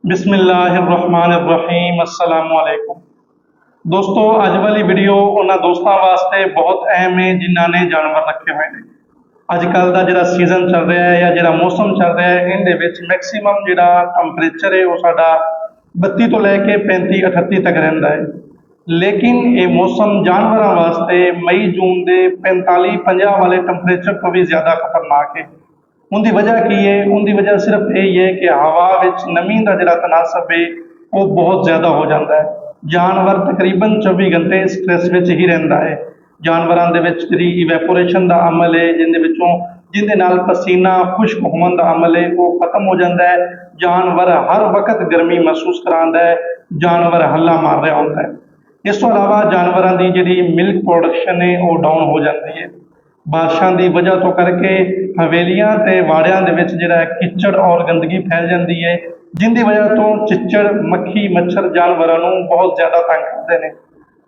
बिस्मिल्लाहिर्रहमानिर्रहीम अस्सलाम वालेकुम। दोस्तों अज वाली वीडियो उन्होंने दोस्तों वास्ते बहुत अहम है जिन्होंने ने जानवर रखे हुए हैं। अजकल का जो सीजन चल रहा है या जो मौसम चल रहा है इन मैक्सीमम जो टंपरेचर है वह साडा 32 तो लैके 35-38 तक रहा है। लेकिन ये मौसम जानवरों वास्ते मई जून के 45-50 वाले टंपरेचर तो भी ज़्यादा खतरनाक है। उनकी वजह की है? उनकी वजह सिर्फ यही है कि हवा विच नमी का जो तनासब है वो बहुत ज़्यादा हो जाता है। जानवर तकरीबन 24 घंटे स्ट्रैस में ही रहता है। जानवरों के इवैपोरेशन का अमल है जिंदे नाल पसीना खुश्क होने का अमल है वो खत्म हो जाता है। जानवर हर वक्त गर्मी महसूस कराता है। जानवर हल्ला मार रहा होता है। इस तो अलावा जानवरों की जी मिल्क प्रोडक्शन है वो डाउन हो जाती है। बारिशों की वजह तो करके हवेलियां ते वाड़ियां दे विच जिहड़ा किचड़ और गंदगी फैल जाती है जिंदी वजह तो चिच्चड़ मक्खी मच्छर जानवरों को बहुत ज़्यादा तंग करते हैं।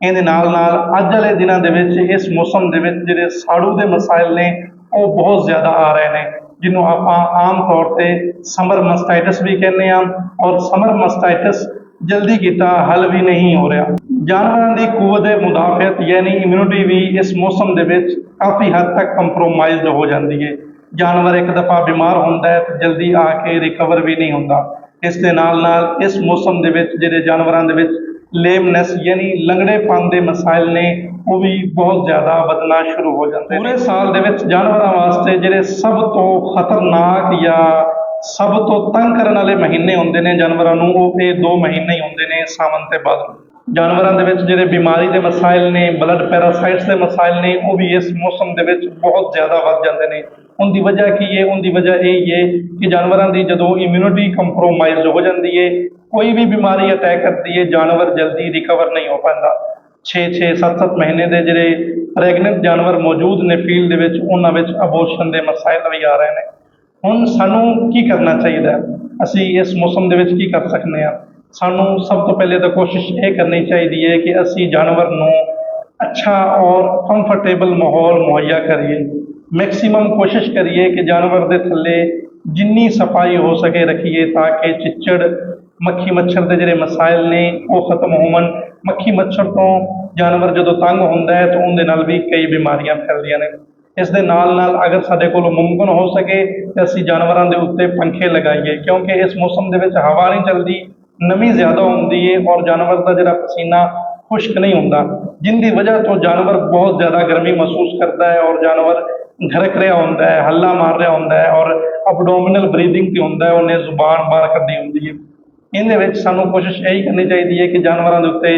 इहदे नाल नाल अज वाले दिनों दे विच इस मौसम दे विच जिहड़े साड़ू के मसाइल ने वो बहुत ज़्यादा आ रहे हैं जिन्हों आप आम तौर पर समर मस्टाइटिस भी कहने और समर मस्टाइटिस जल्दी किता हल भी नहीं हो रहा। जानवरों की कुवत मुदाफियत यानी इम्यूनिटी भी इस मौसम के काफ़ी हद तक कंप्रोमाइज हो जाती है। जानवर एक दफ़ा बीमार होता है तो जल्दी आके रिकवर भी नहीं होता। इस दे नाल नाल इस मौसम के जिहड़े जानवरों के लेमनेस यानी लंगड़ेपन के मसाइल ने वो भी बहुत ज़्यादा बदना शुरू हो जाते हैं। पूरे साल के जानवरों वास्ते जिहड़े सब तो खतरनाक या सब तो तंग करने वाले महीने होंगे ने जानवरों को वो ये 2 महीने ही होंगे ने सावन ते भादों। जानवरों के जिहड़े बीमारी के मसाइल ने ब्लड पैरासाइट्स के मसाइल ने वो भी इस मौसम के बहुत ज़्यादा बढ़ जाते हैं। उनकी वजह की है? उनकी वजह यही है कि जानवरों की जो इम्यूनिटी कंप्रोमाइज हो जाती है कोई भी बीमारी अटैक करती है जानवर जल्दी रिकवर नहीं हो पाता। 6-6 7-7 महीने के जोड़े प्रैगनेंट जानवर मौजूद ने फील्ड उन्होंने अबॉर्शन के मसाइल भी आ रहे हैं। हुण सानू की करना चाहिए? असी इस मौसम के की कर सकते हैं? सानू सब तो पहले तो कोशिश ये करनी चाहिए कि असी जानवर को अच्छा और कंफर्टेबल माहौल मुहैया करिए। मैक्सीमम कोशिश करिए कि जानवर के थले जिन्नी सफाई हो सके रखिए ताकि चिच्चड़ मक्खी मच्छर के जोड़े मसाइल ने वो खत्म होवन। मक्खी मच्छर तो जानवर जो तंग होंदा है तो उनके नाल भी कई बीमारियां फैलदियां ने। इस दे नाल नाल अगर साडे कोल मुमकिन हो सके तो असी जानवरों के उत्ते पंखे लगाइए क्योंकि इस मौसम के हवा नहीं चलती, नमी ज़्यादा होती है और जानवर का जो पसीना खुश्क नहीं होता जिनकी वजह तो जानवर बहुत ज़्यादा गर्मी महसूस करता है और जानवर घरक रहा होता है, हल्ला मार रहा होता है और अबडोमिनल ब्रीदिंग से होता है, उन्हें जुबान बाहर कड्डी होती है। इन सानू कोशिश यही करनी चाहिए कि जानवरों के उत्ते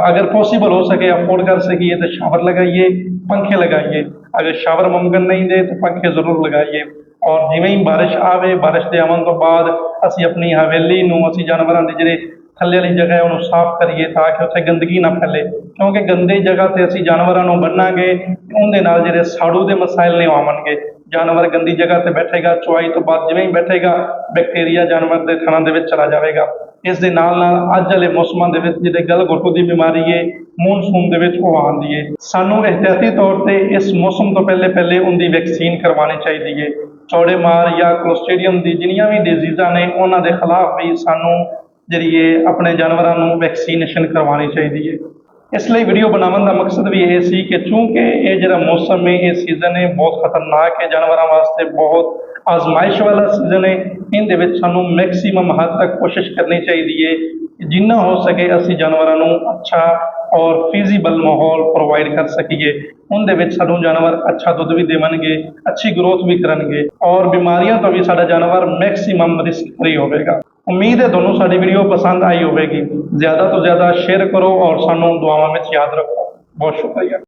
अगर पॉसिबल हो सके अफोर्ड कर सकिए तो शावर लगाइए, पंखे लगाइए। अगर शावर मुमकिन नहीं दे तो पंखे जरूर लगाइए। और जिवें ही बारिश आवे बारिश के आवन तो बाद असी अपनी हवेली असी जानवरों की जी थले वाली जगह है उन्होंने साफ करिए ताकि उत्थे गंदगी ना फैले क्योंकि गंदी जगह से असी जानवरों को बन्नांगे उनके नाल जिहड़े साड़ू के मसाइल ने आवणगे। जानवर गंदी जगह से बैठेगा चुआई तो बाद जिवें ही बैठेगा बैक्टीरिया जानवर के थणों के चला जाएगा। इस दे नाल नाल अज वाले मौसमों के जिहड़े गल घुटू की बीमारी है मूनसून के आती है। सानू एहतियाती तौर पर इस मौसम तो पहले पहले उनकी वैक्सीन करवानी चाहिए। चौड़े मार या क्लोस्ट्रीडियम की जिन्नियां भी डिजीज़ा ने उन्होंने खिलाफ भी सानू जी अपने जानवरों को वैक्सीनेशन करवानी चाहिए। इसलिए वीडियो बनाने का मकसद भी ये सी कि चूँकि ये जो मौसम है ये सीजन है बहुत खतरनाक है जानवरों वास्ते बहुत आजमाइश वाला सीजन है। इन सानू मैक्सीमम हद तक कोशिश करनी चाहिए जिन्ना हो सके असी जानवरों को अच्छा और फिजिबल माहौल प्रोवाइड कर सकीए। उनके सानू जानवर अच्छा दुध भी देवनगे, अच्छी ग्रोथ भी करेंगे और बीमारियों तो भी साडा जानवर मैक्सीमम रिस्क फ्री होगा। उम्मीद है दोनों साड़ी वीडियो पसंद आई होगी। ज़्यादा तो ज़्यादा शेयर करो और सानू दुआवां में याद रखो। बहुत शुक्रिया।